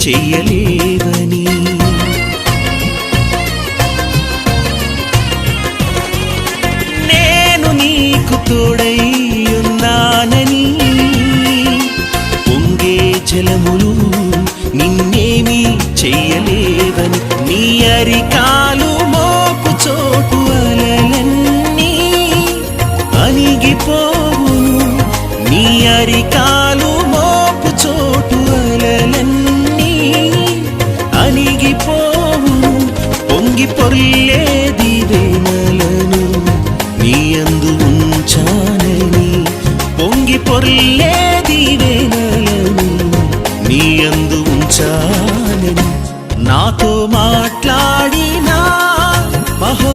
చెయ్యలేవని. నేను నీకు తోడై ఉన్నానని, పొంగే జలములు నిన్నేమీ చెయ్యలేవని. నీ అరికా